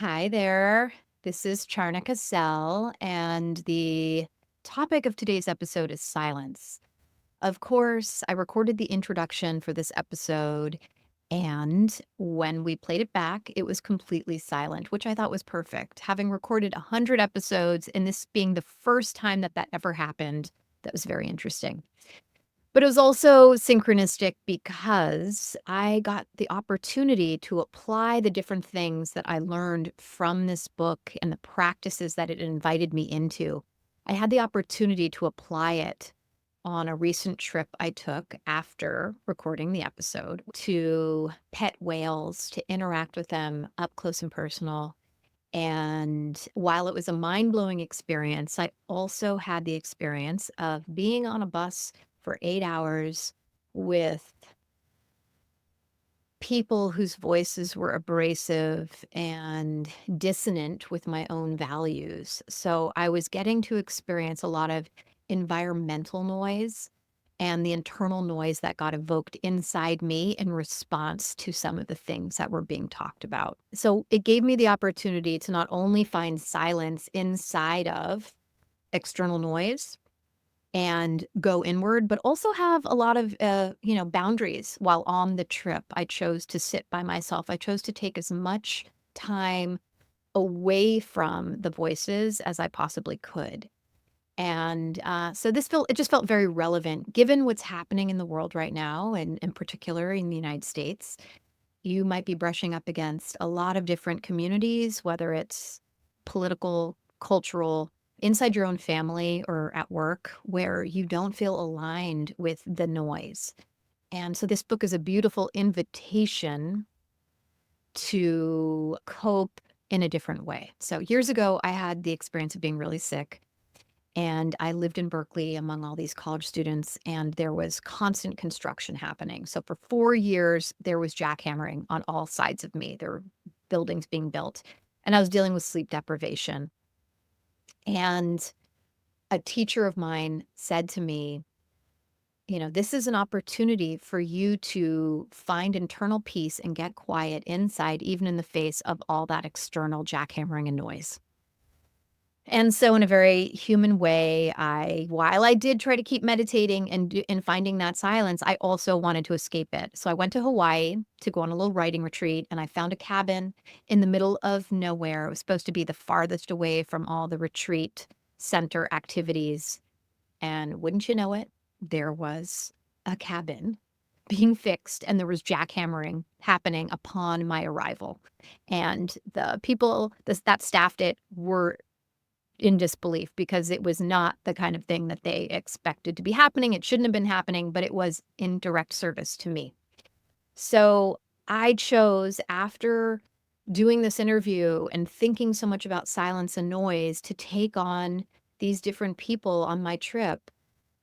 Hi there. This is Charna Cassell, and the topic of today's episode is silence. Of course, I recorded the introduction for this episode, and when we played it back, it was completely silent, which I thought was perfect. Having recorded 100 episodes, and this being the first time that ever happened, that was very interesting. But it was also synchronistic because I got the opportunity to apply the different things that I learned from this book and the practices that it invited me into. I had the opportunity to apply it on a recent trip I took after recording the episode to pet whales, to interact with them up close and personal. And while it was a mind-blowing experience, I also had the experience of being on a bus for 8 hours with people whose voices were abrasive and dissonant with my own values. So I was getting to experience a lot of environmental noise and the internal noise that got evoked inside me in response to some of the things that were being talked about. So it gave me the opportunity to not only find silence inside of external noise and go inward, but also have a lot of, boundaries while on the trip. I chose to sit by myself. I chose to take as much time away from the voices as I possibly could. And so it just felt very relevant given what's happening in the world right now, and in particular in the United States. You might be brushing up against a lot of different communities, whether it's political, cultural, inside your own family or at work, where you don't feel aligned with the noise. And so this book is a beautiful invitation to cope in a different way. So years ago, I had the experience of being really sick. And I lived in Berkeley among all these college students, and there was constant construction happening. So for 4 years, there was jackhammering on all sides of me. There were buildings being built, and I was dealing with sleep deprivation. And a teacher of mine said to me, this is an opportunity for you to find internal peace and get quiet inside, even in the face of all that external jackhammering and noise. And so in a very human way, while I did try to keep meditating and finding that silence, I also wanted to escape it. So I went to Hawaii to go on a little writing retreat, and I found a cabin in the middle of nowhere. It was supposed to be the farthest away from all the retreat center activities. And wouldn't you know it, there was a cabin being fixed, and there was jackhammering happening upon my arrival. And the people that staffed it were in disbelief because it was not the kind of thing that they expected to be happening. It shouldn't have been happening, but it was in direct service to me. So I chose, after doing this interview and thinking so much about silence and noise, to take on these different people on my trip,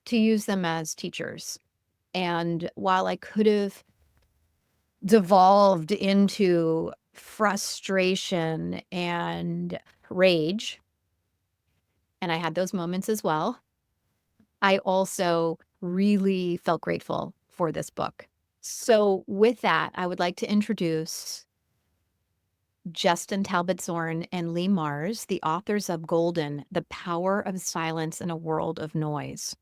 to use them as teachers. And while I could have devolved into frustration and rage, and I had those moments as well, I also really felt grateful for this book. So with that, I would like to introduce Justin Talbot Zorn and Leigh Marz, the authors of Golden: The Power of Silence in a World of Noise.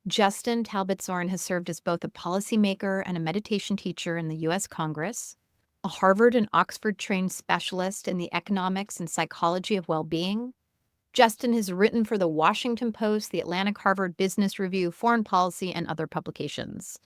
Justin Talbot Zorn has served as both a policymaker and a meditation teacher in the U.S. Congress, a Harvard and Oxford-trained specialist in the economics and psychology of well-being. Justin has written for the Washington Post, the Atlantic Harvard Business Review, Foreign Policy, and other publications.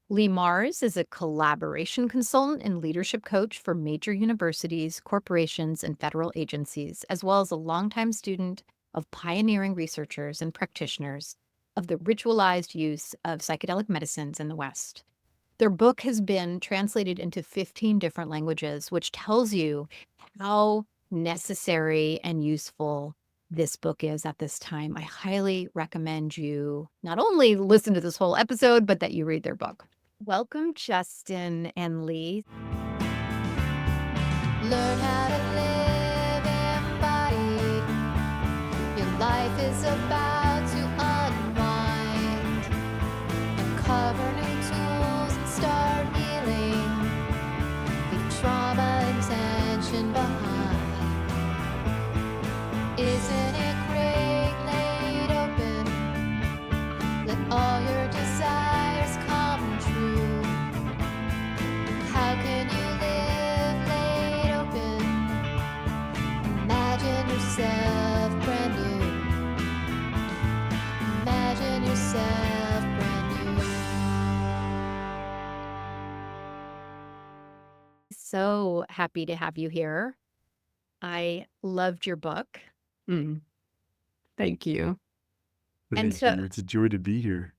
Leigh Marz is a collaboration consultant and leadership coach for major universities, corporations, and federal agencies, as well as a longtime student of pioneering researchers and practitioners of the ritualized use of psychedelic medicines in the West. Their book has been translated into 15 different languages, which tells you how necessary and useful this book is at this time. I highly recommend you not only listen to this whole episode, but that you read their book. Welcome, Justin and Leigh. Learn how to live embodied. Your life is about to unwind. Uncover new tools and start healing. Leave trauma and tension behind. so happy to have you here. I loved your book. Mm, thank you. And Thank you. It's a joy to be here.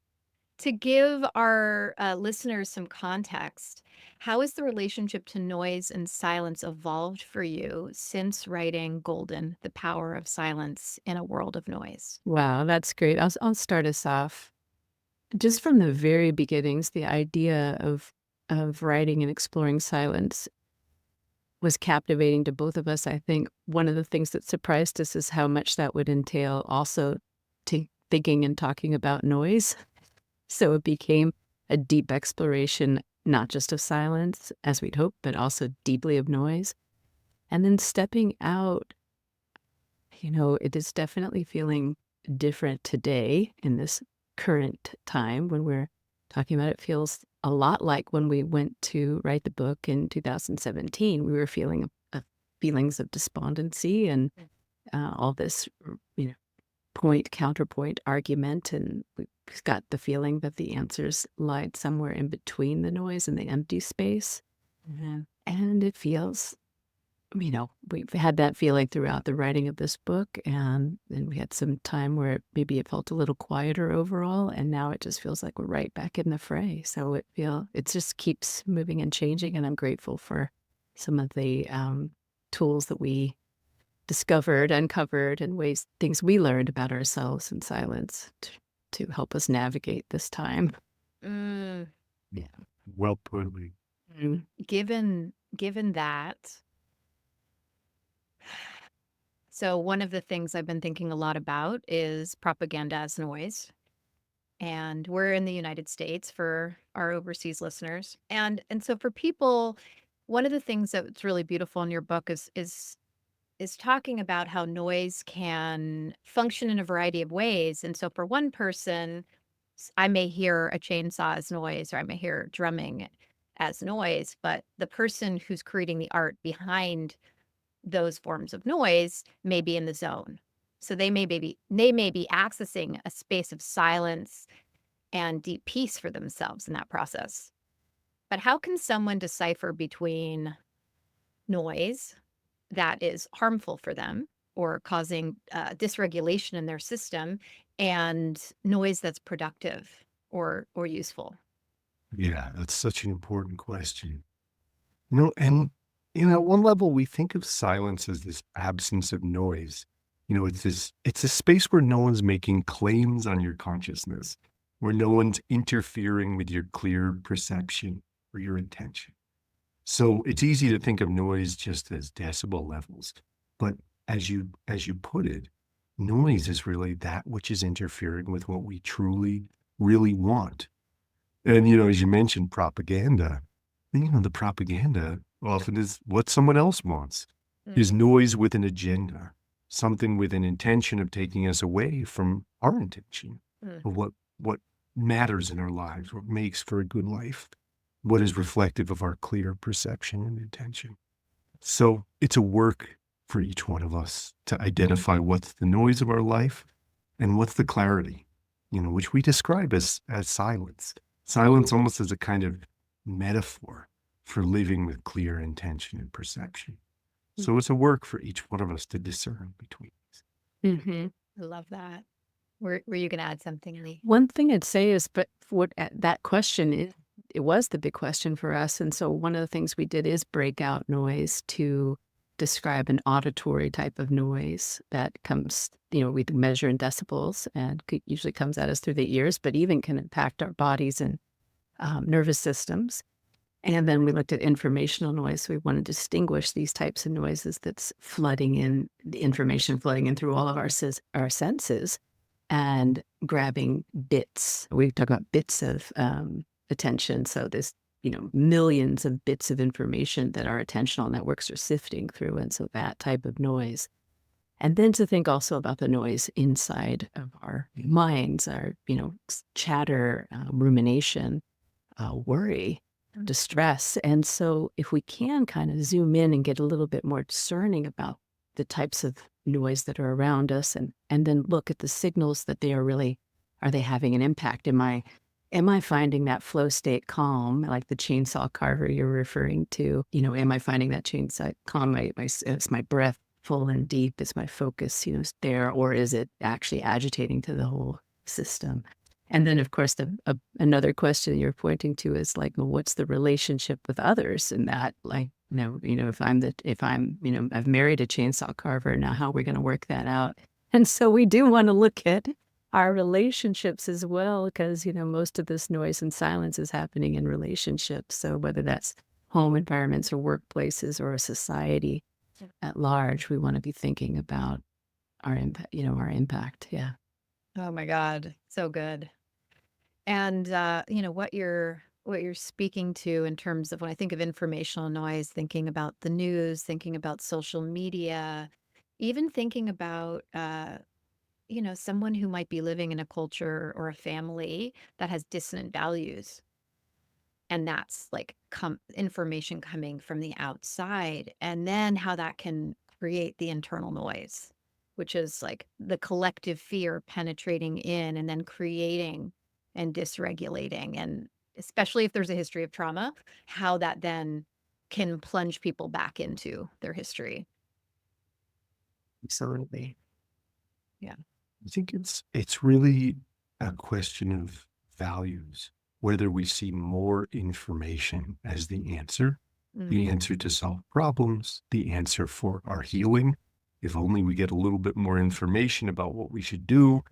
to give our listeners some context, how has the relationship to noise and silence evolved for you since writing Golden, The Power of Silence in a World of Noise? Wow, that's great. I'll start us off. Just from the very beginnings, the idea of writing and exploring silence was captivating to both of us. I think one of the things that surprised us is how much that would entail also thinking and talking about noise. So it became a deep exploration, not just of silence, as we'd hoped, but also deeply of noise. And then stepping out, it is definitely feeling different today in this current time when we're talking about it. Feels a lot like when we went to write the book in 2017. We were feeling feelings of despondency and all this, point, counterpoint argument, and we got the feeling that the answers lied somewhere in between the noise and the empty space. Mm-hmm. And it feels, we've had that feeling throughout the writing of this book, and then we had some time where maybe it felt a little quieter overall, and now it just feels like we're right back in the fray. So it just keeps moving and changing, and I'm grateful for some of the tools that we discovered, uncovered, and things we learned about ourselves in silence to help us navigate this time. Yeah. Well put, Leigh. Given that, so one of the things I've been thinking a lot about is propaganda as noise. And we're in the United States for our overseas listeners. And so for people, one of the things that's really beautiful in your book is talking about how noise can function in a variety of ways. And so for one person, I may hear a chainsaw as noise, or I may hear drumming as noise, but the person who's creating the art behind those forms of noise may be in the zone. So they may be accessing a space of silence and deep peace for themselves in that process. But how can someone decipher between noise that is harmful for them or causing dysregulation in their system and noise that's productive or useful? Yeah, that's such an important question. And at one level, we think of silence as this absence of noise. It's a space where no one's making claims on your consciousness, where no one's interfering with your clear perception or your intention. So it's easy to think of noise just as decibel levels. But as you put it, noise is really that which is interfering with what we truly, really want. And, as you mentioned, propaganda, the propaganda often is what someone else wants, is noise with an agenda, something with an intention of taking us away from our intention of what matters in our lives, what makes for a good life, what is reflective of our clear perception and intention. So it's a work for each one of us to identify what's the noise of our life and what's the clarity, which we describe as silence. Silence almost as a kind of metaphor for living with clear intention and perception. So it's a work for each one of us to discern between these. Mm-hmm. I love that. Were you going to add something, Leigh? One thing I'd say is, but what that question is, it was the big question for us. And so one of the things we did is break out noise to describe an auditory type of noise that comes, we measure in decibels and usually comes at us through the ears, but even can impact our bodies and nervous systems. And then we looked at informational noise. So we want to distinguish these types of noises that's flooding in, the information flooding in through all of our senses and grabbing bits. We talk about bits of attention. So there's, millions of bits of information that our attentional networks are sifting through. And so that type of noise. And then to think also about the noise inside of our minds, our, chatter, rumination, worry, distress. And so if we can kind of zoom in and get a little bit more discerning about the types of noise that are around us and then look at the signals that are they having an impact? Am I am I finding that flow state calm, like the chainsaw carver you're referring to? Am I finding that chainsaw calm? Is my breath full and deep? Is my focus, there, or is it actually agitating to the whole system? And then, of course, another question you're pointing to is like, well, what's the relationship with others in that? Like, if I've married a chainsaw carver, now how are we going to work that out? And so we do want to look at our relationships as well, because, most of this noise and silence is happening in relationships. So whether that's home environments or workplaces or a society at large, we want to be thinking about our impact, our impact. Yeah. Oh my God, so good. And what you're speaking to in terms of when I think of informational noise, thinking about the news, thinking about social media, even thinking about someone who might be living in a culture or a family that has dissonant values. And that's like information coming from the outside, and then how that can create the internal noise, which is like the collective fear penetrating in and then creating and dysregulating. And especially if there's a history of trauma, how that then can plunge people back into their history. Absolutely. Yeah. I think it's really a question of values, whether we see more information as the answer to solve problems, the answer for our healing. If only we get a little bit more information about what we should do,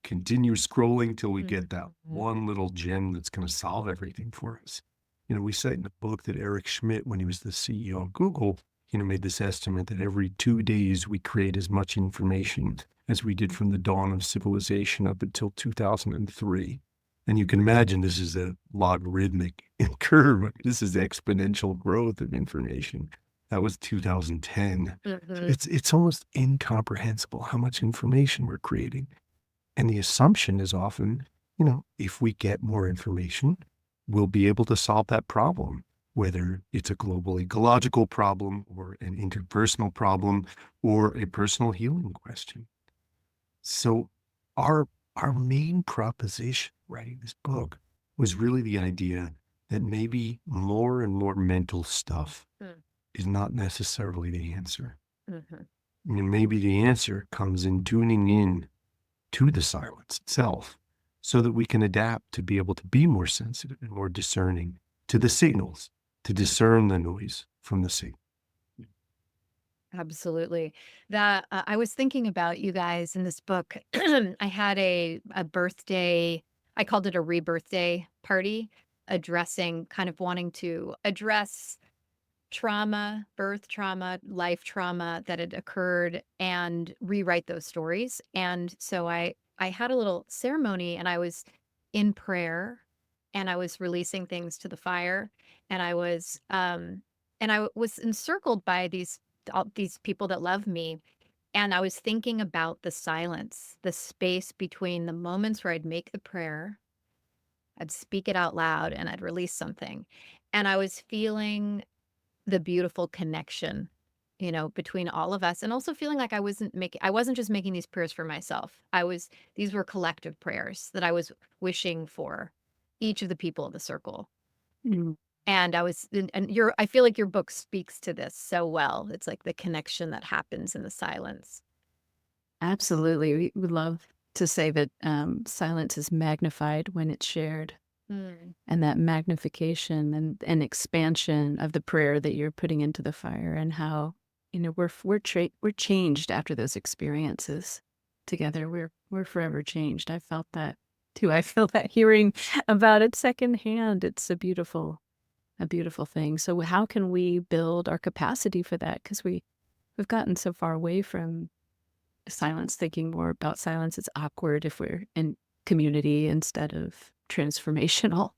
continue scrolling till we get that one little gem that's going to solve everything for us. We cite in the book that Eric Schmidt, when he was the CEO of Google, made this estimate that every 2 days we create as much information as we did from the dawn of civilization up until 2003. And you can imagine this is a logarithmic curve. This is exponential growth of information. That was 2010. It's almost incomprehensible how much information we're creating. And the assumption is often, if we get more information, we'll be able to solve that problem, whether it's a global ecological problem or an interpersonal problem or a personal healing question. So our main proposition writing this book was really the idea that maybe more and more mental stuff is not necessarily the answer. Maybe the answer comes in tuning in to the silence itself so that we can adapt to be able to be more sensitive and more discerning to the signals, to discern the noise from the signal. Absolutely. That I was thinking about you guys in this book. I had a birthday, I called it a rebirthday party, wanting to address trauma, birth trauma, life trauma that had occurred and rewrite those stories. And so I had a little ceremony, and I was in prayer, and I was releasing things to the fire, and I was encircled by all these people that love me. And I was thinking about the silence, the space between the moments where I'd make the prayer, I'd speak it out loud, and I'd release something. And I was feeling the beautiful connection, between all of us, and also feeling like I wasn't just making these prayers for myself. These were collective prayers that I was wishing for each of the people of the circle. And I feel like your book speaks to this so well. It's like the connection that happens in the silence. Absolutely. We would love to say that silence is magnified when it's shared. And that magnification and expansion of the prayer that you're putting into the fire, and how we're changed after those experiences together. We're forever changed. I felt that too. I feel that hearing about it secondhand. It's a beautiful thing. So how can we build our capacity for that? Because we've gotten so far away from silence, thinking more about silence. It's awkward if we're in community instead of transformational.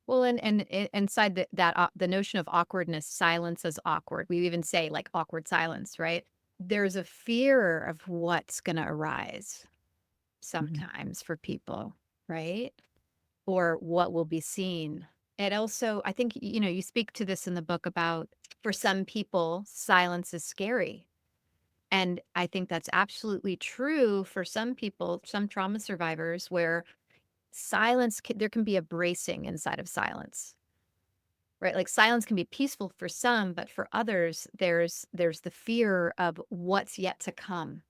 Well, and inside the notion of awkwardness, silence is awkward. We even say like awkward silence, right? There's a fear of what's going to arise sometimes for people, right? Or what will be seen. It also, I think, you speak to this in the book about, for some people, silence is scary. And I think that's absolutely true for some people, some trauma survivors, where, silence, there can be a bracing inside of silence, right? Like silence can be peaceful for some, but for others, there's the fear of what's yet to come,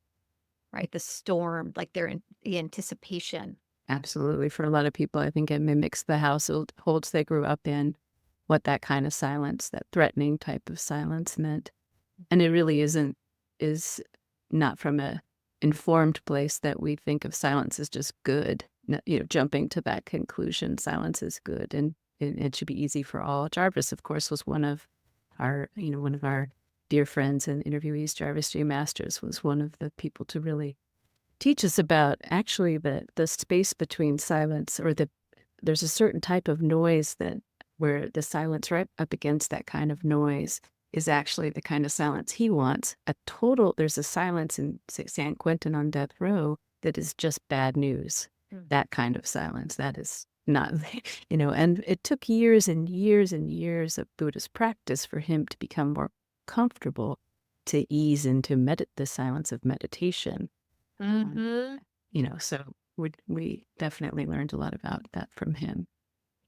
right? The storm, like the anticipation. Absolutely. For a lot of people, I think it mimics the households they grew up in, what that kind of silence, that threatening type of silence meant. And it really is not from a informed place that we think of silence as just good. Jumping to that conclusion, silence is good and it should be easy for all. Jarvis, of course, was one of our dear friends and interviewees. Jarvis J. Masters was one of the people to really teach us about actually the space between silence, or there's a certain type of noise where the silence right up against that kind of noise is actually the kind of silence he wants. There's a silence in San Quentin on death row that is just bad news. That kind of silence, that is not, and it took years and years and years of Buddhist practice for him to become more comfortable to ease into the silence of meditation. So we definitely learned a lot about that from him.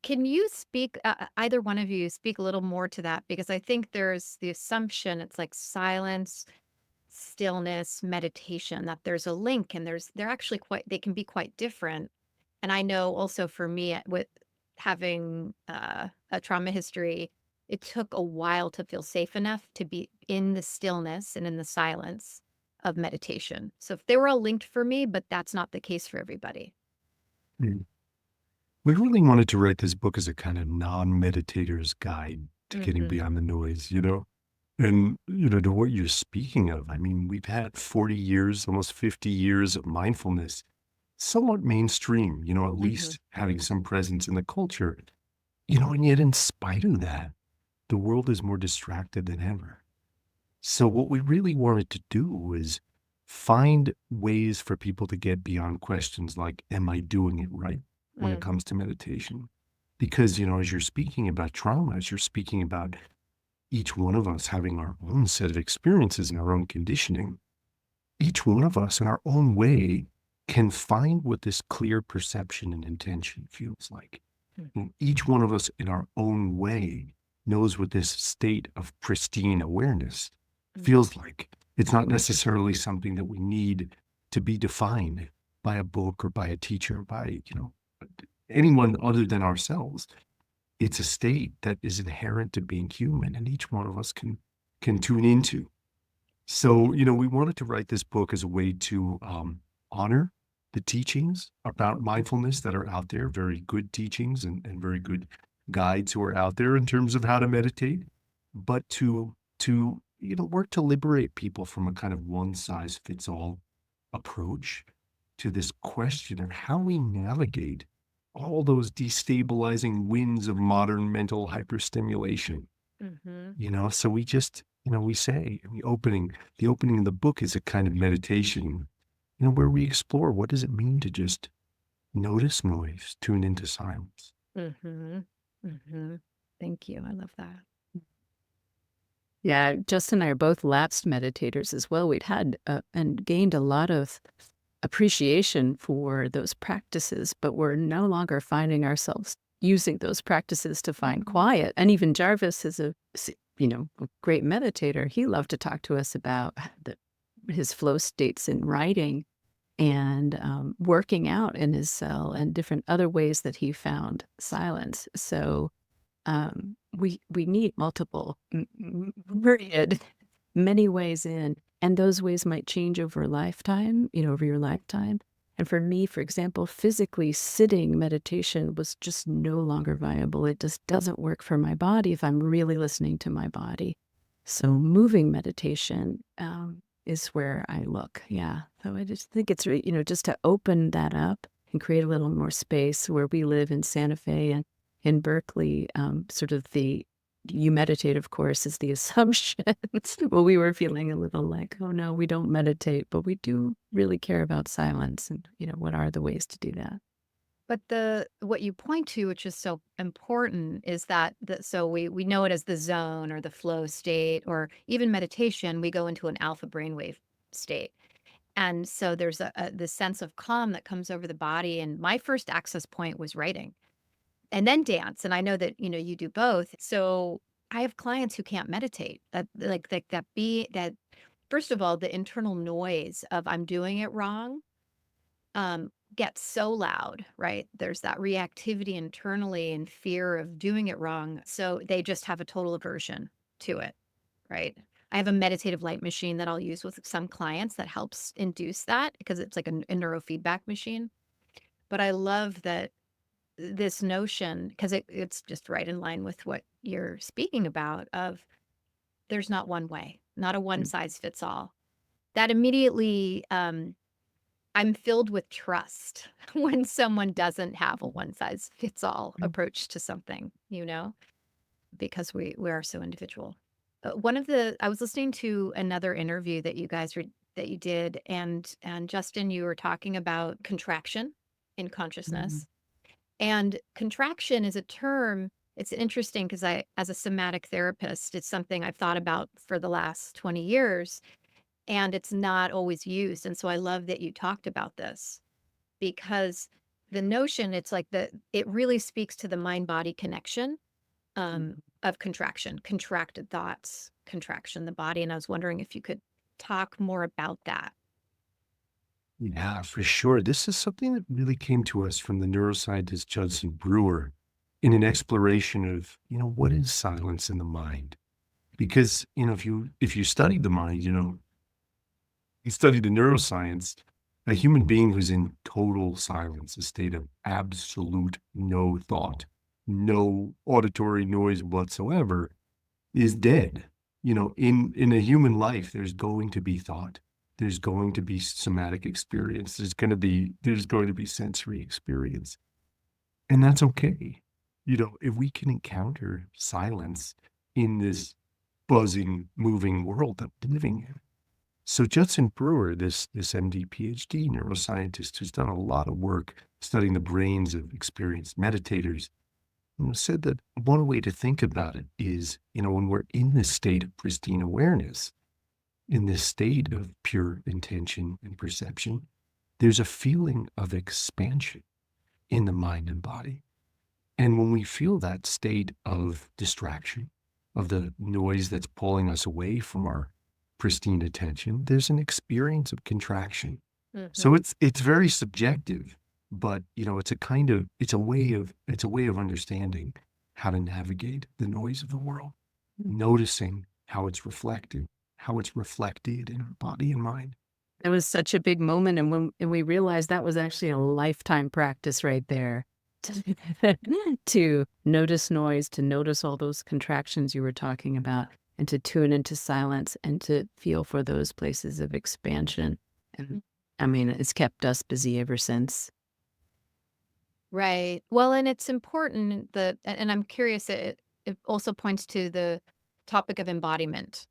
Can you speak, either one of you, speak a little more to that? Because I think there's the assumption it's like silence, stillness, meditation, that there's a link, and they're actually they can be quite different. And I know also for me, with having a trauma history, it took a while to feel safe enough to be in the stillness and in the silence of meditation. So if they were all linked for me, but that's not the case for everybody. Mm. We really wanted to write this book as a kind of non-meditator's guide to getting beyond the noise, And, to what you're speaking of, I mean, we've had 40 years, almost 50 years of mindfulness, somewhat mainstream, at least having some presence in the culture, and yet in spite of that, the world is more distracted than ever. So what we really wanted to do was find ways for people to get beyond questions like, am I doing it right when it comes to meditation? Because, as you're speaking about trauma, as you're speaking about each one of us having our own set of experiences and our own conditioning, each one of us in our own way can find what this clear perception and intention feels like. And each one of us in our own way knows what this state of pristine awareness feels like. It's not necessarily something that we need to be defined by a book or by a teacher, by, anyone other than ourselves. It's a state that is inherent to being human, and each one of us can tune into. So, we wanted to write this book as a way to honor the teachings about mindfulness that are out there, very good teachings and very good guides who are out there in terms of how to meditate, but to work to liberate people from a kind of one-size-fits-all approach to this question of how we navigate all those destabilizing winds of modern mental hyperstimulation. So we just, we say the opening of the book is a kind of meditation, where we explore what does it mean to just notice noise, tune into silence. Thank you. I love that. Yeah, Justin and I are both lapsed meditators as well. We'd had and gained a lot of appreciation for those practices, but we're no longer finding ourselves using those practices to find quiet. And even Jarvis is a great meditator. He loved to talk to us about his flow states in writing and working out in his cell and different other ways that he found silence. So we need multiple, myriad, many ways in, and those ways might change over a lifetime, over your lifetime. And for me, for example, physically sitting meditation was just no longer viable. It just doesn't work for my body if I'm really listening to my body. So moving meditation is where I look. Yeah. So I just think it's, just to open that up and create a little more space. Where we live in Santa Fe and in Berkeley, sort of you meditate, of course, is the assumption. Well, we were feeling a little like, oh no, we don't meditate, but we do really care about silence. And, what are the ways to do that? But what you point to, which is so important, is that so we know it as the zone or the flow state, or even meditation, we go into an alpha brainwave state. And so there's this sense of calm that comes over the body. And my first access point was writing and then dance. And I know that, you do both. So I have clients who can't meditate. That first of all, the internal noise of I'm doing it wrong gets so loud, right? There's that reactivity internally and fear of doing it wrong. So they just have a total aversion to it, right? I have a meditative light machine that I'll use with some clients that helps induce that because it's like a neurofeedback machine. But I love that this notion, because it's just right in line with what you're speaking about of there's not one way, not a one size fits all. That immediately I'm filled with trust when someone doesn't have a one size fits all approach to something, because we are so individual. I was listening to another interview that that you did, and Justin, you were talking about contraction in consciousness. And contraction is a term, it's interesting because as a somatic therapist, it's something I've thought about for the last 20 years, and it's not always used. And so I love that you talked about this because the notion, it's like it really speaks to the mind-body connection of contraction, contracted thoughts, contraction, the body. And I was wondering if you could talk more about that. Yeah, for sure. This is something that really came to us from the neuroscientist Judson Brewer in an exploration of, what is silence in the mind? Because, if you study the mind, you study the neuroscience, a human being who's in total silence, a state of absolute no thought, no auditory noise whatsoever, is dead. In a human life, there's going to be thought. There's going to be somatic experience. There's going to be sensory experience. And that's okay. If we can encounter silence in this buzzing, moving world that we're living in. So Judson Brewer, this MD, PhD neuroscientist who's done a lot of work studying the brains of experienced meditators, said that one way to think about it is, when we're in this state of pristine awareness, in this state of pure intention and perception, there's a feeling of expansion in the mind and body. And when we feel that state of distraction, of the noise that's pulling us away from our pristine attention, there's an experience of contraction. So it's very subjective, but it's a way of understanding how to navigate the noise of the world, noticing how it's reflected in our body and mind. It was such a big moment, and we realized that was actually a lifetime practice right there. To notice noise, to notice all those contractions you were talking about, and to tune into silence and to feel for those places of expansion. And I mean, it's kept us busy ever since. Right. Well, and it's important and I'm curious, it also points to the topic of embodiment,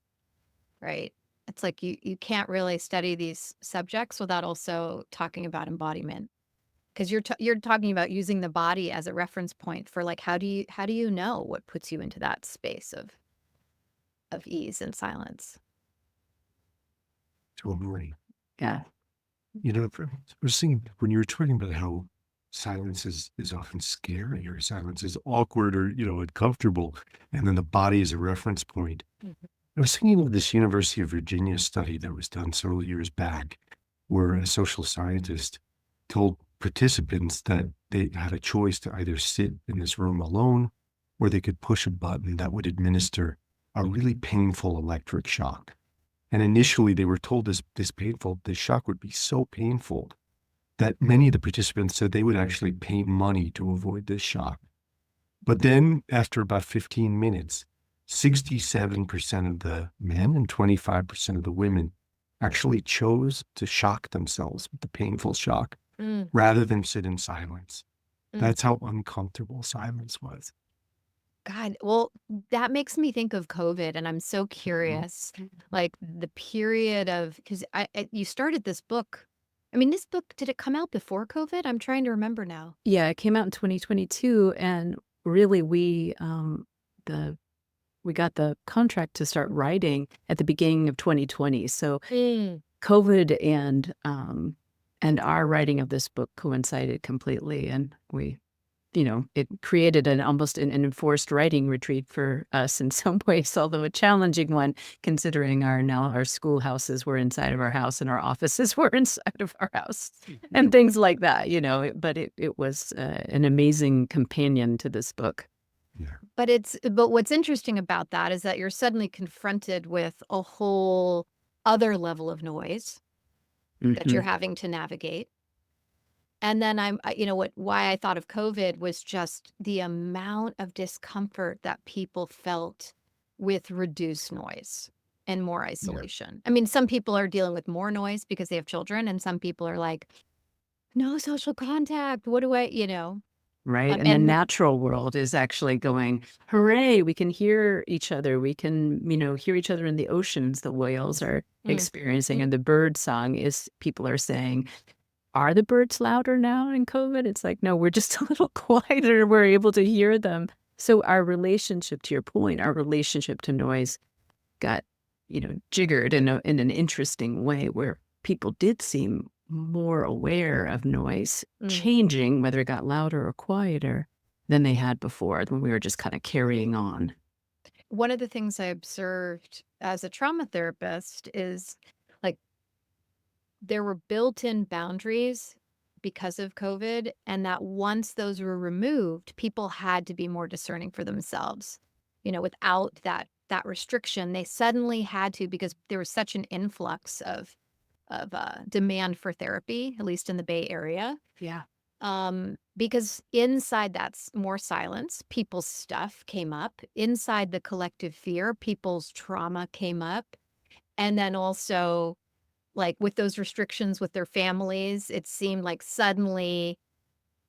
right? It's like you can't really study these subjects without also talking about embodiment. Because you're talking about using the body as a reference point for like how do you know what puts you into that space of ease and silence? Totally. Yeah. I was thinking when you were talking about how silence is often scary or silence is awkward or uncomfortable, and then the body is a reference point. I was thinking of this University of Virginia study that was done several years back, where a social scientist told participants that they had a choice to either sit in this room alone or they could push a button that would administer a really painful electric shock. And initially they were told this shock would be so painful that many of the participants said they would actually pay money to avoid this shock. But then after about 15 minutes, 67% of the men and 25% of the women actually chose to shock themselves with the painful shock rather than sit in silence. That's how uncomfortable silence was. God, well, that makes me think of COVID, and I'm so curious, like the period of, because you started this book. I mean, this book, did it come out before COVID? I'm trying to remember now. Yeah, it came out in 2022, and really we got the contract to start writing at the beginning of 2020. So COVID and our writing of this book coincided completely, and we, it created almost an enforced writing retreat for us in some ways, although a challenging one, considering our schoolhouses were inside of our house and our offices were inside of our house and things like that, but it was an amazing companion to this book. Yeah. But what's interesting about that is that you're suddenly confronted with a whole other level of noise that you're having to navigate. And then why I thought of COVID was just the amount of discomfort that people felt with reduced noise and more isolation. I mean, some people are dealing with more noise because they have children, and some people are like, no social contact. What do I, Right. And the natural world is actually going, hooray, we can hear each other. We can, hear each other in the oceans, the whales are experiencing. And the bird song is, people are saying, are the birds louder now in COVID? It's like, no, we're just a little quieter. We're able to hear them. So our relationship, to your point, our relationship to noise got, jiggered in an interesting way, where people did seem more aware of noise changing, whether it got louder or quieter, than they had before, when we were just kind of carrying on. One of the things I observed as a trauma therapist is like there were built-in boundaries because of COVID, and that once those were removed, people had to be more discerning for themselves. Without that restriction, they suddenly had to, because there was such an influx of demand for therapy, at least in the Bay Area. Yeah. Because inside that's more silence, people's stuff came up. Inside the collective fear, people's trauma came up. And then also, like with those restrictions with their families, it seemed like suddenly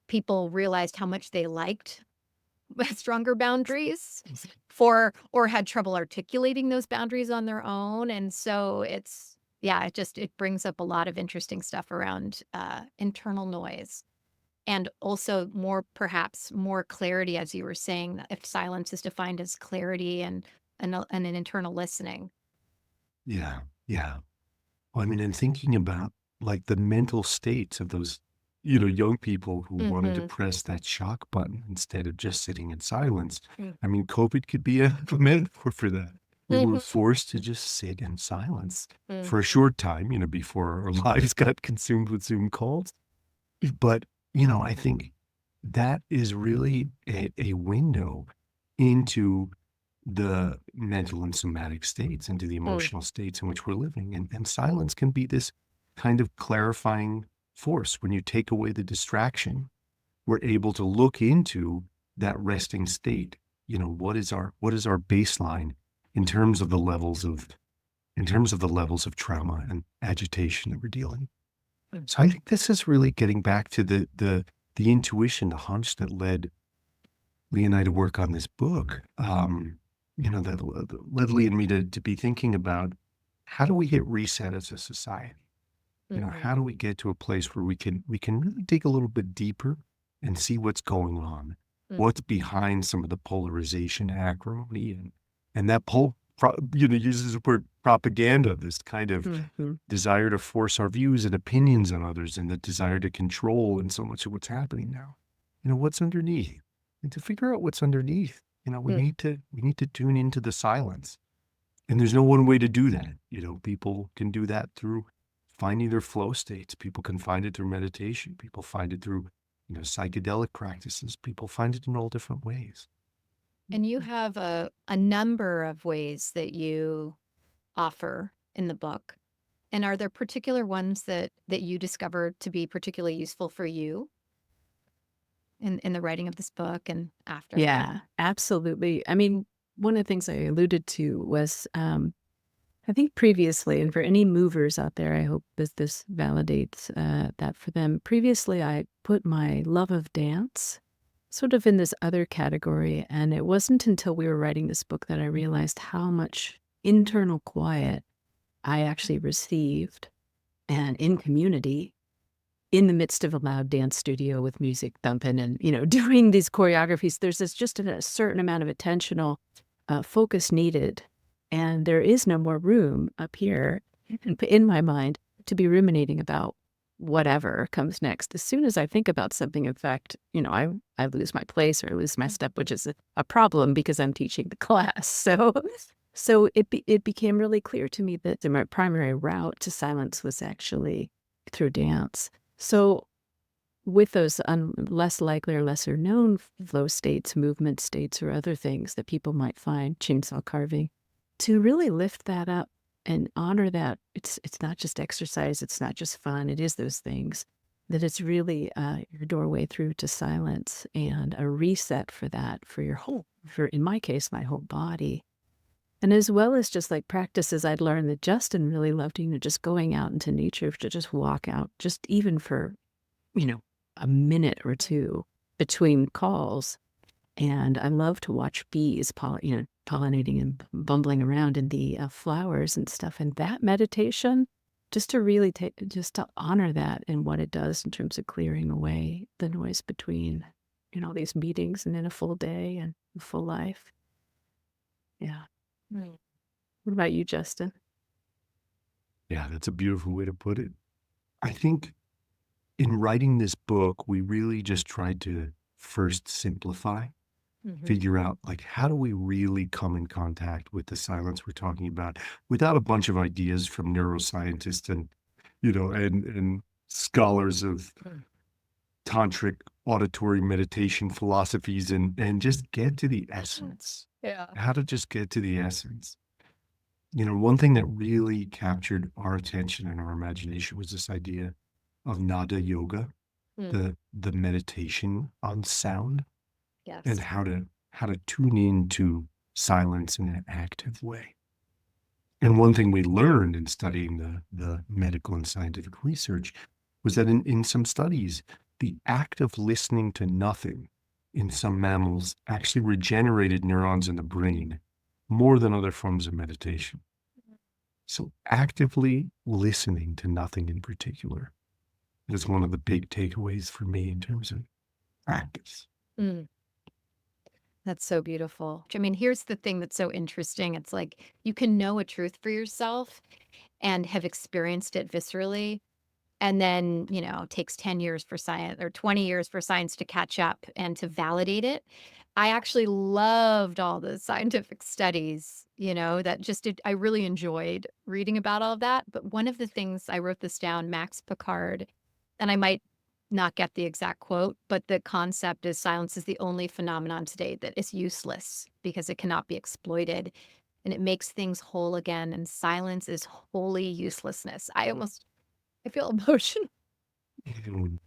people realized how much they liked stronger boundaries or had trouble articulating those boundaries on their own. And so it brings up a lot of interesting stuff around internal noise, and also perhaps more clarity, as you were saying, if silence is defined as clarity and an internal listening. Yeah. Yeah. Well, I mean, and thinking about like the mental states of those, young people who wanted to press that shock button instead of just sitting in silence. I mean, COVID could be a metaphor for that. We were forced to just sit in silence for a short time, before our lives got consumed with Zoom calls. But, I think that is really a window into the mental and somatic states, into the emotional states in which we're living. And silence can be this kind of clarifying force. When you take away the distraction, we're able to look into that resting state. What is our baseline in terms of the levels of trauma and agitation that we're dealing. So I think this is really getting back to the intuition, the hunch that led Leigh and I to work on this book. That led Leigh and me to be thinking about, how do we hit reset as a society? How do we get to a place where we can really dig a little bit deeper and see what's going on, what's behind some of the polarization, acrimony, and that uses the word propaganda, this kind of desire to force our views and opinions on others, and the desire to control, and so much of what's happening now. What's underneath, and to figure out what's underneath. We need to tune into the silence, and there's no one way to do that. People can do that through finding their flow states. People can find it through meditation. People find it through, psychedelic practices. People find it in all different ways. And you have a number of ways that you offer in the book. And are there particular ones that you discovered to be particularly useful for you in the writing of this book and after? Yeah, absolutely. I mean, one of the things I alluded to was, I think previously, and for any movers out there, I hope that this validates that for them. Previously, I put my love of dance sort of in this other category. And it wasn't until we were writing this book that I realized how much internal quiet I actually received and in community in the midst of a loud dance studio with music thumping and, doing these choreographies. There's just a certain amount of attentional focus needed. And there is no more room up here in my mind to be ruminating about whatever comes next. As soon as I think about something, in fact, I lose my place or I lose my step, which is a problem because I'm teaching the class. So it became really clear to me that my primary route to silence was actually through dance. So with those less likely or lesser known flow states, movement states, or other things that people might find, chainsaw carving, to really lift that up and honor that it's not just exercise, it's not just fun, it is those things, that it's really your doorway through to silence and a reset for that, for your whole, in my case, my whole body. And as well as just like practices I'd learned that Justin really loved, just going out into nature, to just walk out, just even for, a minute or two between calls. And I love to watch bees, pollinating and bumbling around in the flowers and stuff. And that meditation, just to really just to honor that and what it does in terms of clearing away the noise between, these meetings and in a full day and a full life. Yeah. Right. What about you, Justin? Yeah, that's a beautiful way to put it. I think in writing this book, we really just tried to first simplify, figure out like, how do we really come in contact with the silence we're talking about without a bunch of ideas from neuroscientists and, and scholars of tantric auditory meditation philosophies and just get to the essence. Yeah. How to just get to the essence. One thing that really captured our attention and our imagination was this idea of nada yoga, the meditation on sound, Yes. and how to tune into silence in an active way. And one thing we learned in studying the medical and scientific research was that in some studies, the act of listening to nothing in some mammals actually regenerated neurons in the brain more than other forms of meditation. So actively listening to nothing in particular is one of the big takeaways for me in terms of practice. That's so beautiful. I mean, here's the thing that's so interesting. It's like you can know a truth for yourself and have experienced it viscerally. And then, it takes 10 years for science or 20 years for science to catch up and to validate it. I actually loved all the scientific studies, that just I really enjoyed reading about all of that. But one of the things, I wrote this down, Max Picard, and I might not get the exact quote, but the concept is silence is the only phenomenon today that is useless because it cannot be exploited and it makes things whole again. And silence is wholly uselessness. I feel emotional. I'm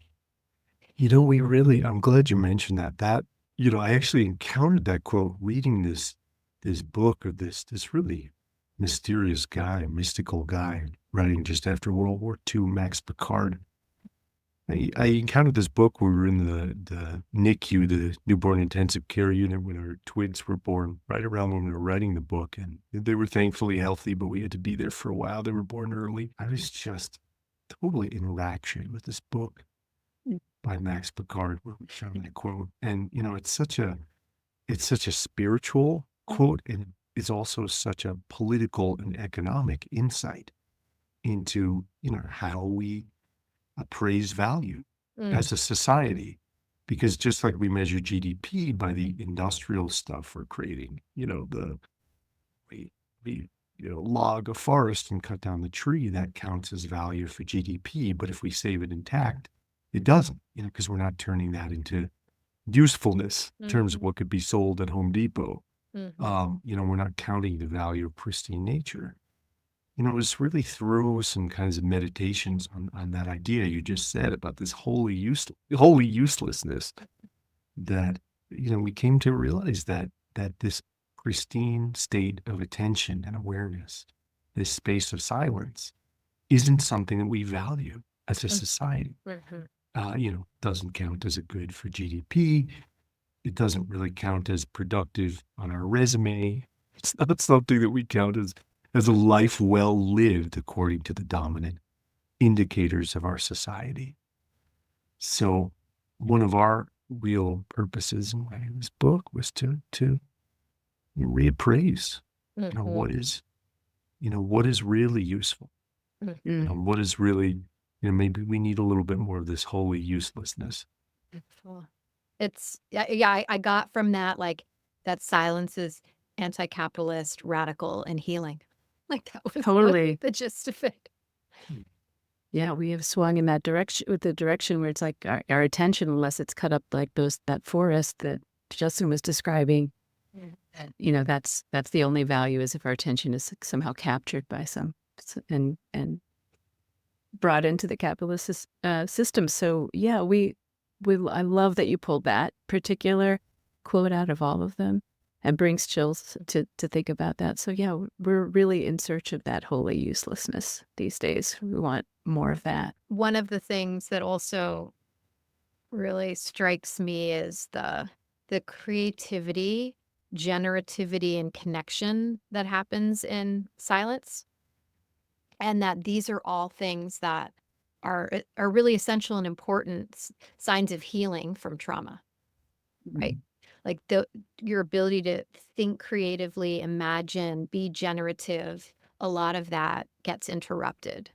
glad you mentioned that, I actually encountered that quote reading this book of this really mysterious guy, mystical guy writing just after World War II, Max Picard. I encountered this book when we were in the NICU, the newborn intensive care unit, when our twins were born, right around when we were writing the book. And they were thankfully healthy, but we had to be there for a while. They were born early. I was just totally enraptured with this book by Max Picard, where we found that quote. And, it's such a spiritual quote, and it's also such a political and economic insight into, how we appraise value as a society. Because just like we measure GDP by the industrial stuff we're creating, we log a forest and cut down the tree, that counts as value for GDP. But if we save it intact, it doesn't, because we're not turning that into usefulness in terms of what could be sold at Home Depot. We're not counting the value of pristine nature. It was really through some kinds of meditations on that idea you just said about this holy uselessness that, we came to realize that this pristine state of attention and awareness, this space of silence, isn't something that we value as a society. Doesn't count as a good for GDP. It doesn't really count as productive on our resume. It's not something that we count as a life well lived according to the dominant indicators of our society. So one of our real purposes in writing this book was to reappraise, what is really useful. Mm. What is really, maybe we need a little bit more of this holy uselessness. Beautiful. It's yeah, I got from that, like, that silence is anti-capitalist, radical, and healing. Like, that was Totally. the gist of it. Yeah, we have swung in that direction with the direction where it's like our attention, unless it's cut up like that forest that Justin was describing. And, that's the only value is if our attention is somehow captured by and brought into the capitalist system. So yeah, I love that you pulled that particular quote out of all of them, and brings chills to think about that. So yeah, we're really in search of that holy uselessness these days. We want more of that. One of the things that also really strikes me is the creativity, generativity, and connection that happens in silence, and that these are all things that are really essential and important signs of healing from trauma, right? Like your ability to think creatively, imagine, be generative, a lot of that gets interrupted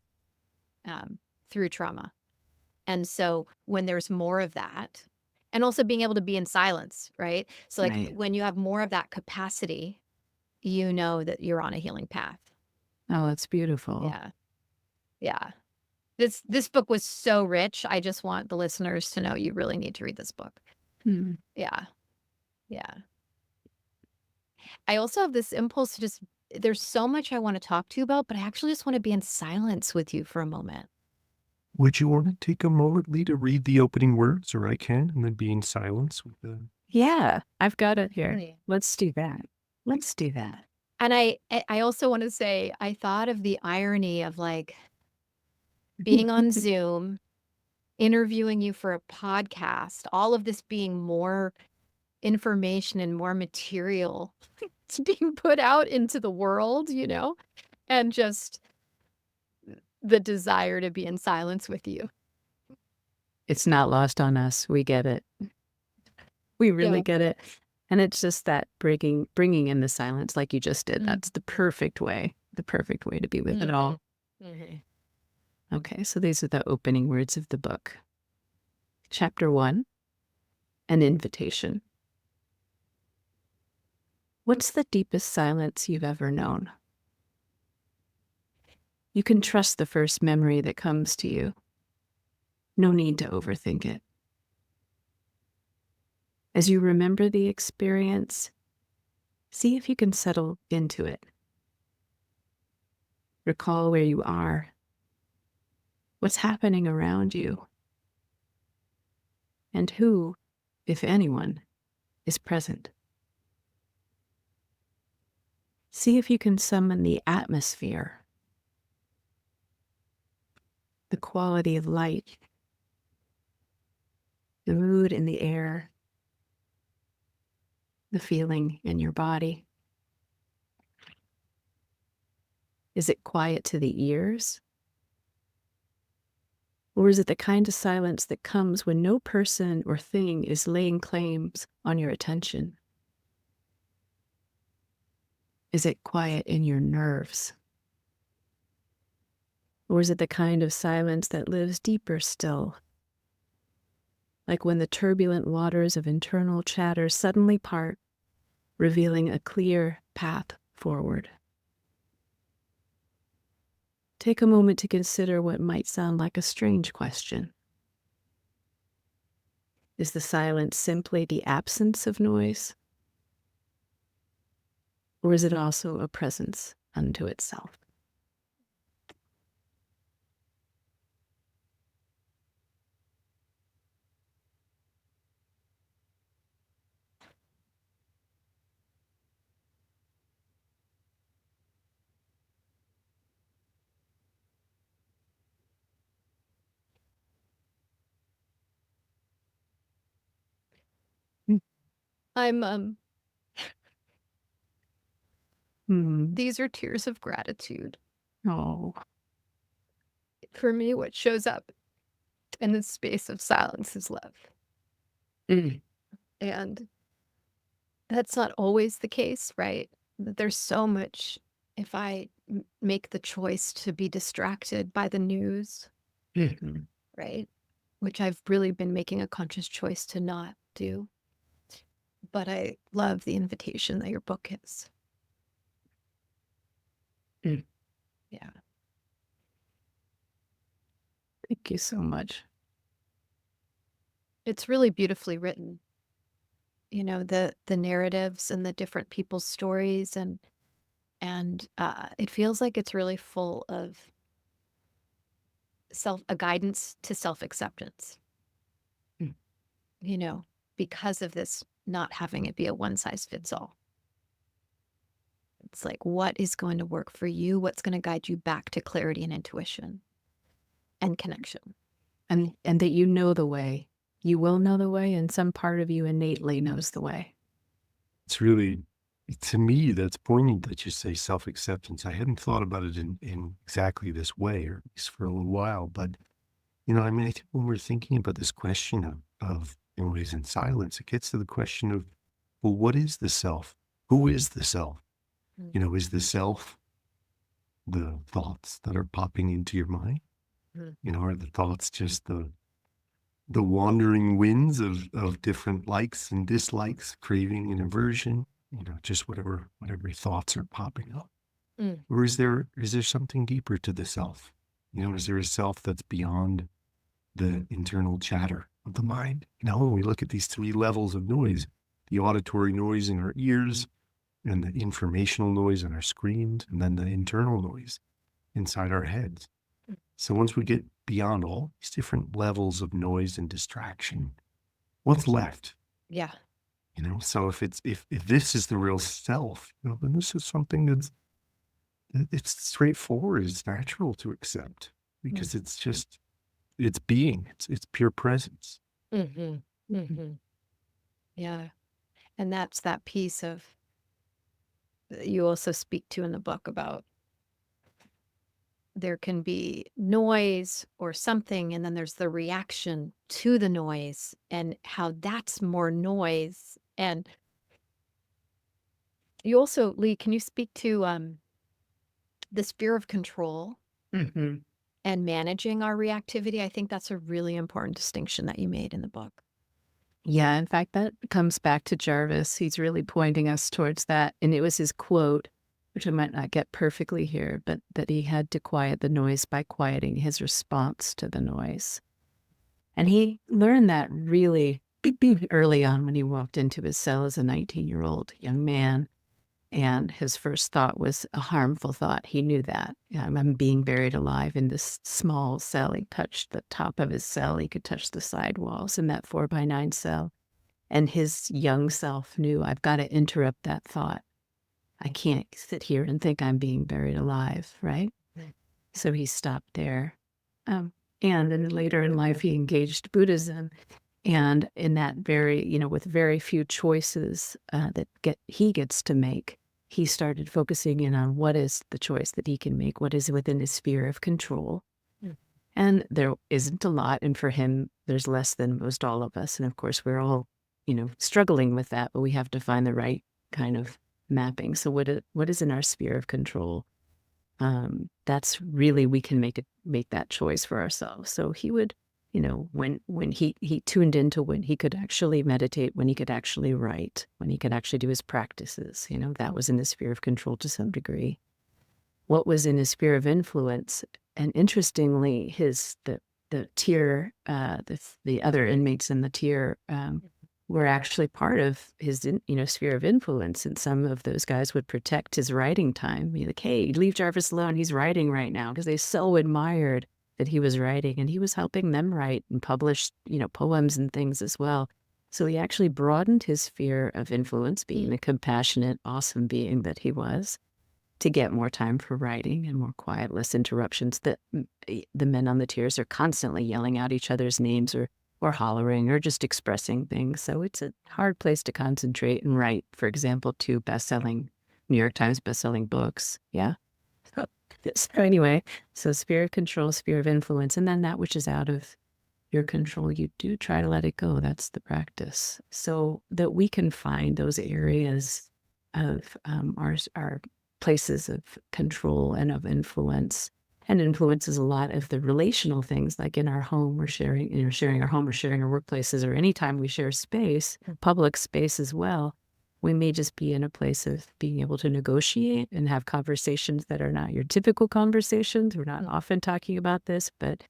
through trauma. And so when there's more of that, and also being able to be in silence, right? So like Right. when you have more of that capacity, you know that you're on a healing path. Oh, that's beautiful. Yeah. Yeah. This book was so rich. I just want the listeners to know you really need to read this book. Hmm. Yeah. Yeah. I also have this impulse to there's so much I want to talk to you about, but I actually just want to be in silence with you for a moment. Would you want to take a moment, Leigh, to read the opening words, or I can, and then be in silence with the... Yeah, I've got it here. Really? Let's do that. Let's do that. And I also want to say, I thought of the irony of like being on Zoom, interviewing you for a podcast, all of this being more information and more material. It's being put out into the world, and just the desire to be in silence with you. It's not lost on us. We get it. We really Yeah. get it. And it's just that bringing in the silence like you just did. That's the perfect way to be with it all. Okay, so these are the opening words of the book. Chapter 1, an invitation. What's the deepest silence you've ever known? You can trust the first memory that comes to you. No need to overthink it. As you remember the experience, see if you can settle into it. Recall where you are, what's happening around you, and who, if anyone, is present. See if you can summon the atmosphere, the quality of light, the mood in the air, the feeling in your body. Is it quiet to the ears? Or is it the kind of silence that comes when no person or thing is laying claims on your attention? Is it quiet in your nerves? Or is it the kind of silence that lives deeper still? Like when the turbulent waters of internal chatter suddenly part, revealing a clear path forward. Take a moment to consider what might sound like a strange question. Is the silence simply the absence of noise? Or is it also a presence unto itself? I'm Hmm. these are tears of gratitude. Oh. For me, what shows up in the space of silence is love. Mm. And that's not always the case, right? That there's so much, if I make the choice to be distracted by the news, Mhm. right? Which I've really been making a conscious choice to not do. But I love the invitation that your book is. Mm. Yeah. Thank you so much. It's really beautifully written. You know, the narratives and the different people's stories, and it feels like it's really full of a guidance to self-acceptance, Mm. you know, because of this not having it be a one size fits all. It's like, what is going to work for you? What's going to guide you back to clarity and intuition and connection? And that you know the way. You will know the way, and some part of you innately knows the way. It's really, to me, that's poignant that you say self-acceptance. I hadn't thought about it in exactly this way, or at least for a little while. But, I mean, I think when we're thinking about this question of noise and silence, it gets to the question of, well, what is the self? Who is the self? Is the self the thoughts that are popping into your mind? Are the thoughts just the wandering winds of different likes and dislikes, craving and aversion, just whatever thoughts are popping up? Mm. Or is there something deeper to the self? Is there a self that's beyond the internal chatter of the mind? When we look at these three levels of noise, the auditory noise in our ears, and the informational noise on our screens, and then the internal noise inside our heads. So once we get beyond all these different levels of noise and distraction, what's left? Yeah. So if this is the real self, then this is something it's straightforward, it's natural to accept, because it's being, it's pure presence. Mm-hmm. Mm-hmm. Yeah. And that's that piece of you also speak to in the book about there can be noise or something, and then there's the reaction to the noise and how that's more noise. And you also, Leigh, can you speak to the sphere of control Mm-hmm. and managing our reactivity? I think that's a really important distinction that you made in the book. Yeah, in fact, that comes back to Jarvis. He's really pointing us towards that. And it was his quote, which I might not get perfectly here, but that he had to quiet the noise by quieting his response to the noise. And he learned that really early on when he walked into his cell as a 19-year-old young man. And his first thought was a harmful thought. He knew that. I'm being buried alive in this small cell. He touched the top of his cell. He could touch the side walls in that 4x9 cell. And his young self knew, I've got to interrupt that thought. I can't sit here and think I'm being buried alive, right? So he stopped there. And then later in life, he engaged Buddhism. And in that very, with very few choices that he gets to make, he started focusing in on what is the choice that he can make, what is within his sphere of control. And there isn't a lot. And for him, there's less than most all of us. And of course, we're all, struggling with that, but we have to find the right kind of mapping. So what is in our sphere of control? That's really, we can make that choice for ourselves. So he would, when he tuned into when he could actually meditate, when he could actually write, when he could actually do his practices, that was in his sphere of control to some degree. What was in his sphere of influence, and interestingly, the tier, the other inmates in the tier were actually part of his, sphere of influence. And some of those guys would protect his writing time. Be like, hey, leave Jarvis alone. He's writing right now, because they so admired that he was writing, and he was helping them write and publish, poems and things as well. So he actually broadened his sphere of influence, being the compassionate, awesome being that he was, to get more time for writing and more quiet, less interruptions. The men on the tiers are constantly yelling out each other's names or hollering or just expressing things. So it's a hard place to concentrate and write, for example, 2 New York Times bestselling books. Yeah. So anyway, so sphere of control, sphere of influence, and then that which is out of your control, you do try to let it go. That's the practice. So that we can find those areas of our places of control and of influence, and influences a lot of the relational things, like in our home, we're sharing our home, or sharing our workplaces, or anytime we share space, public space as well. We may just be in a place of being able to negotiate and have conversations that are not your typical conversations. We're not often talking about this, but,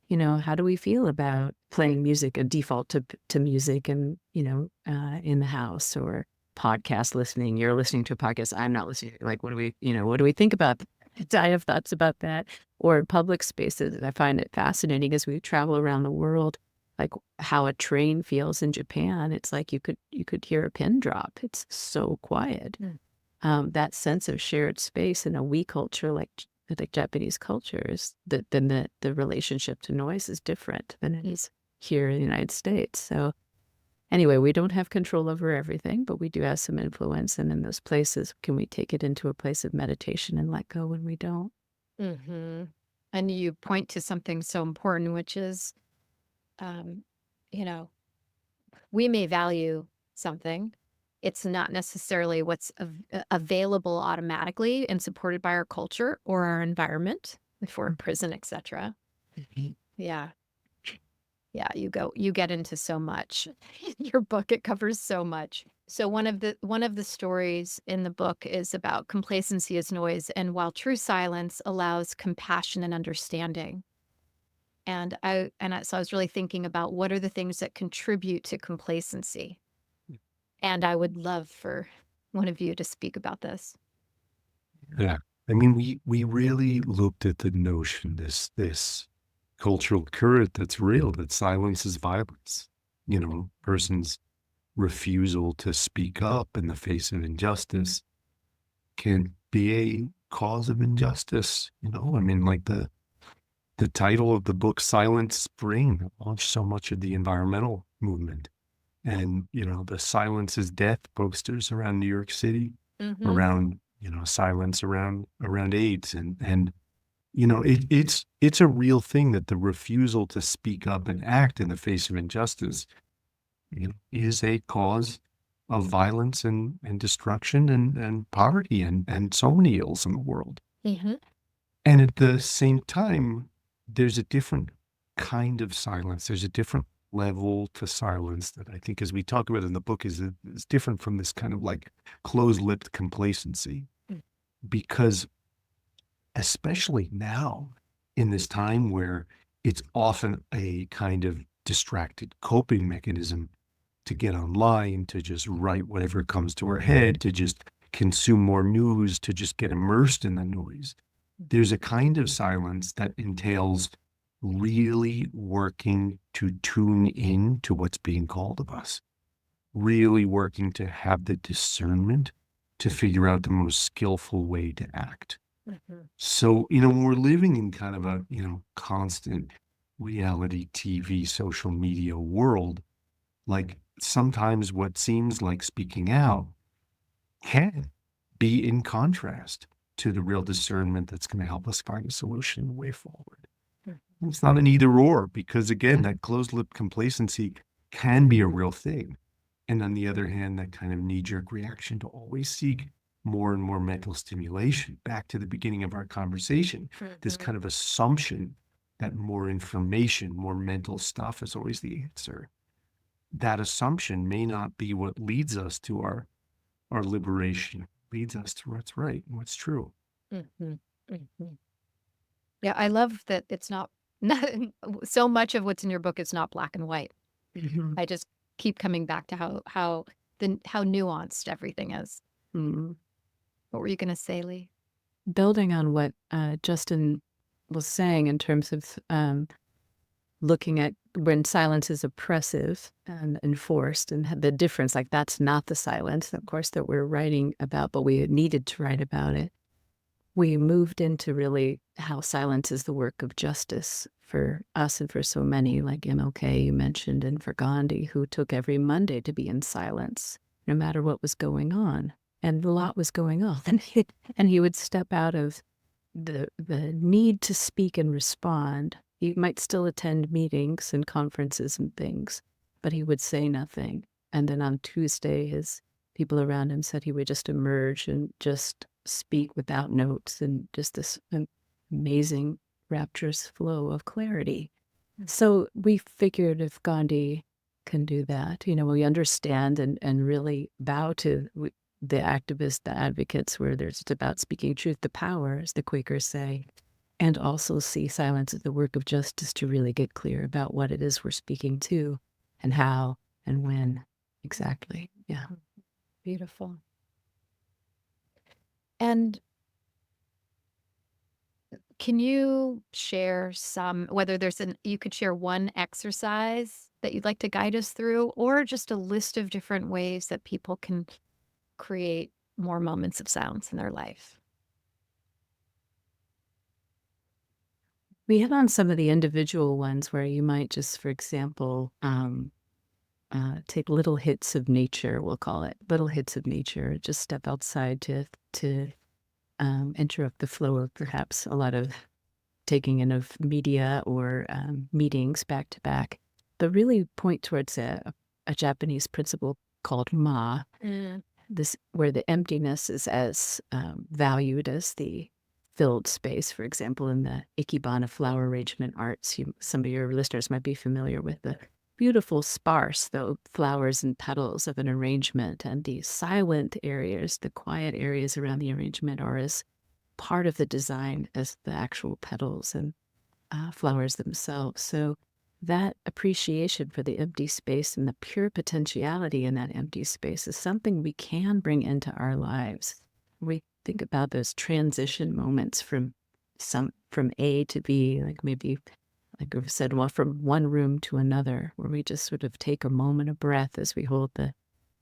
how do we feel about playing music, a default to music and, in the house, or podcast listening? You're listening to a podcast. I'm not listening. Like, what do we think about that? I have thoughts about that. Or public spaces. I find it fascinating as we travel around the world, like how a train feels in Japan. It's like you could hear a pin drop. It's so quiet. That sense of shared space in a we culture, like Japanese cultures, then the relationship to noise is different than it is here in the United States. So anyway, we don't have control over everything, but we do have some influence. And in those places, can we take it into a place of meditation and let go when we don't? Mm-hmm. And you point to something so important, which is, you know, we may value something. It's not necessarily what's available automatically and supported by our culture or our environment, if we're in prison, etc. Yeah. Yeah, you get into so much. Your book, it covers so much. So one of the stories in the book is about complacency as noise, and while true silence allows compassion and understanding. So I was really thinking about what are the things that contribute to complacency. And I would love for one of you to speak about this. Yeah. I mean, we really looked at the notion, this cultural current that's real, that silence is violence. Person's refusal to speak up in the face of injustice can be a cause of injustice. I mean, like the title of the book, Silent Spring, launched so much of the environmental movement. And, the silence is death posters around New York City, around, silence around AIDS. And it's a real thing that the refusal to speak up and act in the face of injustice is a cause of violence and destruction and poverty and so many ills in the world. And at the same time, there's a different kind of silence. There's a different level to silence that I think, as we talk about in the book, is different from this kind of like closed-lipped complacency. Because especially now, in this time where it's often a kind of distracted coping mechanism to get online, to just write whatever comes to our head, to just consume more news, to just get immersed in the noise. There's a kind of silence that entails really working to tune in to what's being called of us, really working to have the discernment to figure out the most skillful way to act. So, when we're living in kind of a, constant reality TV, social media world, like sometimes what seems like speaking out can be in contrast to the real discernment that's going to help us find a solution and a way forward. It's not an either or, because again, that closed-lip complacency can be a real thing. And on the other hand, that kind of knee-jerk reaction to always seek more and more mental stimulation. Back to the beginning of our conversation, this kind of assumption that more information, more mental stuff is always the answer. That assumption may not be what leads us to our liberation, leads us to what's right and what's true. Yeah, I love that it's not so much of what's in your book is not black and white. I just keep coming back to how nuanced everything is. What were you going to say, Leigh? Building on what Justin was saying in terms of looking at when silence is oppressive and enforced, and the difference, like that's not the silence, of course, that we're writing about, but we needed to write about it. We moved into really how silence is the work of justice for us and for so many, like MLK you mentioned, and for Gandhi, who took every Monday to be in silence, no matter what was going on. And a lot was going on. And he would step out of the need to speak and respond. He might still attend meetings and conferences and things, but he would say nothing. And then on Tuesday, his people around him said he would just emerge and just speak without notes and just this amazing, rapturous flow of clarity. So we figured if Gandhi can do that, we understand and really bow to the activists, the advocates, where it's about speaking truth to power, as the Quakers say, and also see silence as the work of justice to really get clear about what it is we're speaking to and how and when exactly. Yeah. Beautiful. And can you share whether you could share one exercise that you'd like to guide us through, or just a list of different ways that people can create more moments of silence in their life? We hit on some of the individual ones where you might just, for example, take little hits of nature, we'll call it, little hits of nature, just step outside to interrupt the flow of perhaps a lot of taking in of media or meetings back to back, but really point towards a Japanese principle called ma, where the emptiness is as valued as the filled space. For example, in the Ikebana flower arrangement arts, some of your listeners might be familiar with the beautiful sparse, though, flowers and petals of an arrangement, and the silent areas, the quiet areas around the arrangement are as part of the design as the actual petals and flowers themselves. So that appreciation for the empty space and the pure potentiality in that empty space is something we can bring into our lives. We think about those transition moments from A to B, like maybe, like I've said, from one room to another, where we just sort of take a moment of breath as we hold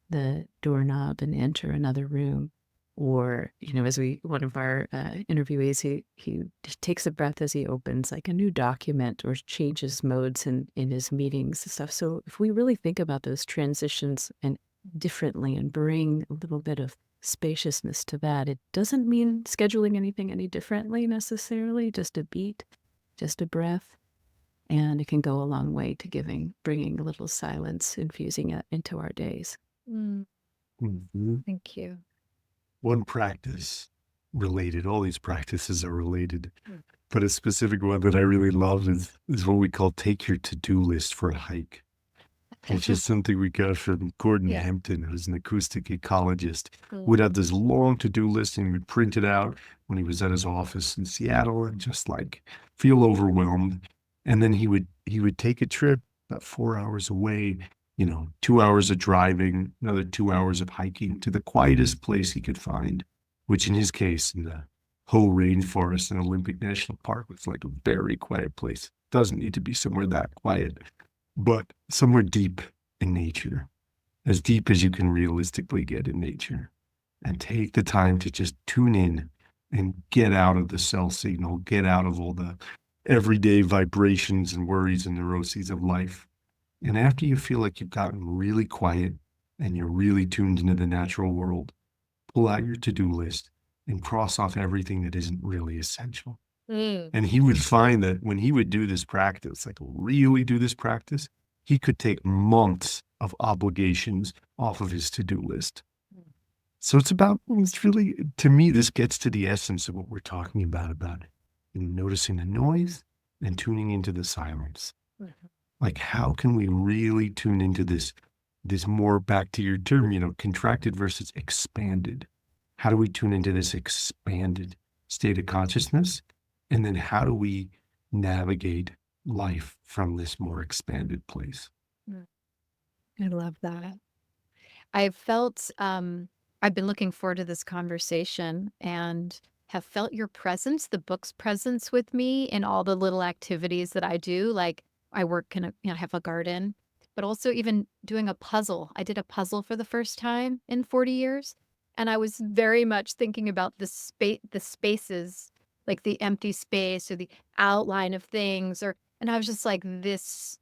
the doorknob and enter another room. Or, as one of our interviewees, he takes a breath as he opens like a new document or changes modes in his meetings and stuff. So if we really think about those transitions and differently and bring a little bit of spaciousness to that, it doesn't mean scheduling anything any differently necessarily, just a beat, just a breath. And it can go a long way to bringing a little silence, infusing it into our days. Thank you. One practice related, all these practices are related, but a specific one that I really love is what we call take your to-do list for a hike, which is something we got from Gordon Hampton, who's an acoustic ecologist. Would have this long to-do list and he would print it out when he was at his office in Seattle and just like feel overwhelmed. And then he would take a trip about 4 hours away, 2 hours of driving, another 2 hours of hiking to the quietest place he could find, which in his case, in the whole rainforest in Olympic National Park, was like a very quiet place. Doesn't need to be somewhere that quiet, but somewhere deep in nature, as deep as you can realistically get in nature, and take the time to just tune in and get out of the cell signal, get out of all the everyday vibrations and worries and neuroses of life. And after you feel like you've gotten really quiet and you're really tuned into the natural world, pull out your to-do list and cross off everything that isn't really essential. And he would find that when he would do this practice, like really do this practice, he could take months of obligations off of his to-do list. So it's really, to me, this gets to the essence of what we're talking about noticing the noise and tuning into the silence. Like, how can we really tune into this more, back to your term, contracted versus expanded? How do we tune into this expanded state of consciousness? And then how do we navigate life from this more expanded place? I love that. I've felt, I've been looking forward to this conversation and have felt your presence, the book's presence with me in all the little activities that I do. Like I work have a garden, but also even doing a puzzle. I did a puzzle for the first time in 40 years. And I was very much thinking about the spaces, like the empty space or the outline of things, and I was just like, there's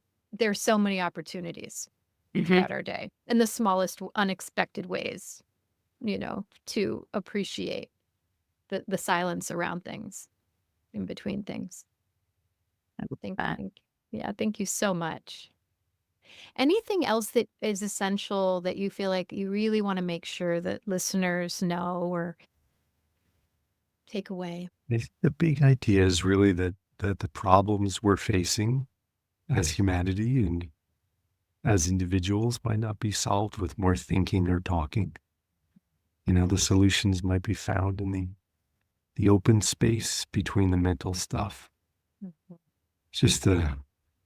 so many opportunities throughout our day in the smallest unexpected ways, to appreciate the silence around things, in between things. Thank you so much. Anything else that is essential that you feel like you really want to make sure that listeners know, or take away? I think the big idea is really that the problems we're facing as humanity and as individuals might not be solved with more thinking or talking. The solutions might be found in the open space between the mental stuff. Mhm. Just a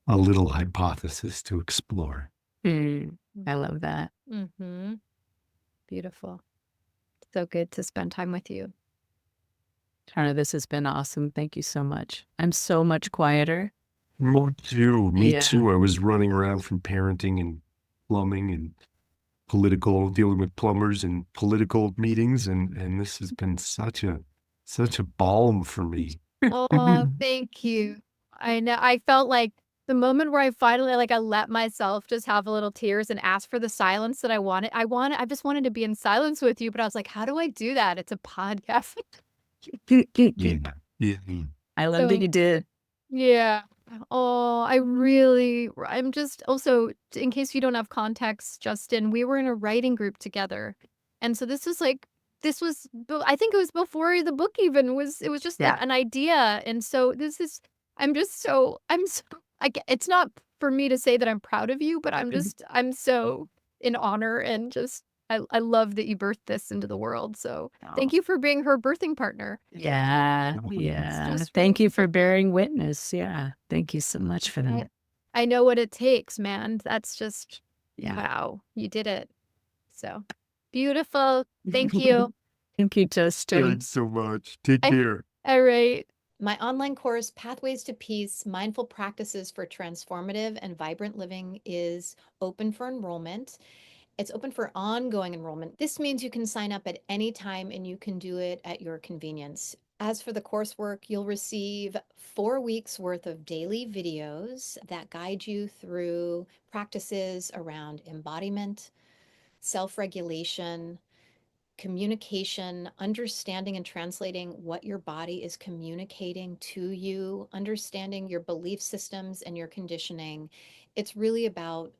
little hypothesis to explore. I love that. Mm-hmm. Beautiful. So good to spend time with you. Charna, this has been awesome. Thank you so much. I'm so much quieter. Me too. Me Yeah. too. I was running around from parenting and plumbing and dealing with plumbers and political meetings, and this has been such a balm for me. Oh, thank you. I know. I felt like the moment where I finally I let myself just have a little tears and ask for the silence that I wanted. I just wanted to be in silence with you, but I was like, how do I do that? It's a podcast. Yeah. Yeah. I love So that you did. yeah. Oh, I'm just also, in case you don't have context, Justin, we were in a writing group together. And so I think it was before the book even it was just Yeah. an idea. And so I'm so, it's not for me to say that I'm proud of you, but I'm so in honor and just, I love that you birthed this into the world. So thank you for being her birthing partner. Yeah. No, Yeah. just Thank really you for bearing witness. Yeah. Thank you so much for that. I know what it takes, man. That's just, Yeah. wow, you did it. So beautiful. Thank you. Thank you, Justin. Thanks so much. Take I- care. All right. My online course, Pathways to Peace, Mindful Practices for Transformative and Vibrant Living, is open for enrollment. It's open for ongoing enrollment. This means you can sign up at any time and you can do it at your convenience. As for the coursework, you'll receive 4 weeks worth of daily videos that guide you through practices around embodiment, self-regulation, communication, understanding and translating what your body is communicating to you, understanding your belief systems and your conditioning. It's really about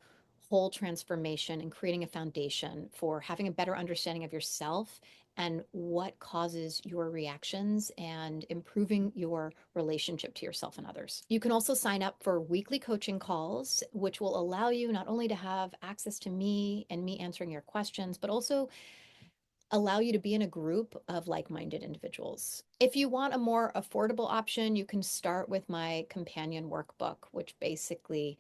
whole transformation and creating a foundation for having a better understanding of yourself and what causes your reactions and improving your relationship to yourself and others. You can also sign up for weekly coaching calls, which will allow you not only to have access to me and me answering your questions, but also allow you to be in a group of like-minded individuals. If you want a more affordable option, you can start with my companion workbook, which basically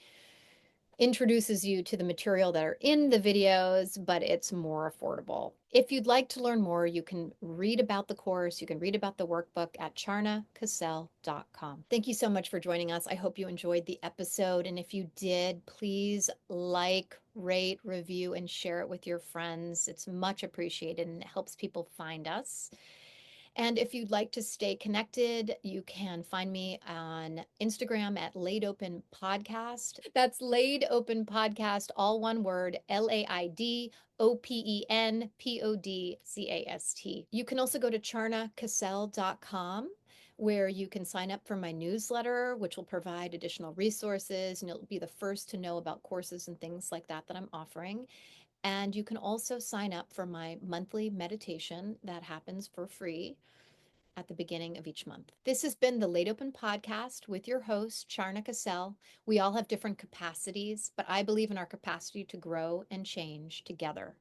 introduces you to the material that are in the videos, but it's more affordable. If you'd like to learn more, you can read about the course, you can read about the workbook at charnacassell.com. Thank you so much for joining us. I hope you enjoyed the episode. And if you did, please like, rate, review, and share it with your friends. It's much appreciated and it helps people find us. And if you'd like to stay connected, you can find me on Instagram at Laid Open Podcast. That's Laid Open Podcast, all one word, LAIDOPENPODCAST. You can also go to charnacassell.com, where you can sign up for my newsletter, which will provide additional resources, and you'll be the first to know about courses and things like that I'm offering. And you can also sign up for my monthly meditation that happens for free at the beginning of each month. This has been the Laid Open Podcast with your host, Charna Cassell. We all have different capacities, but I believe in our capacity to grow and change together.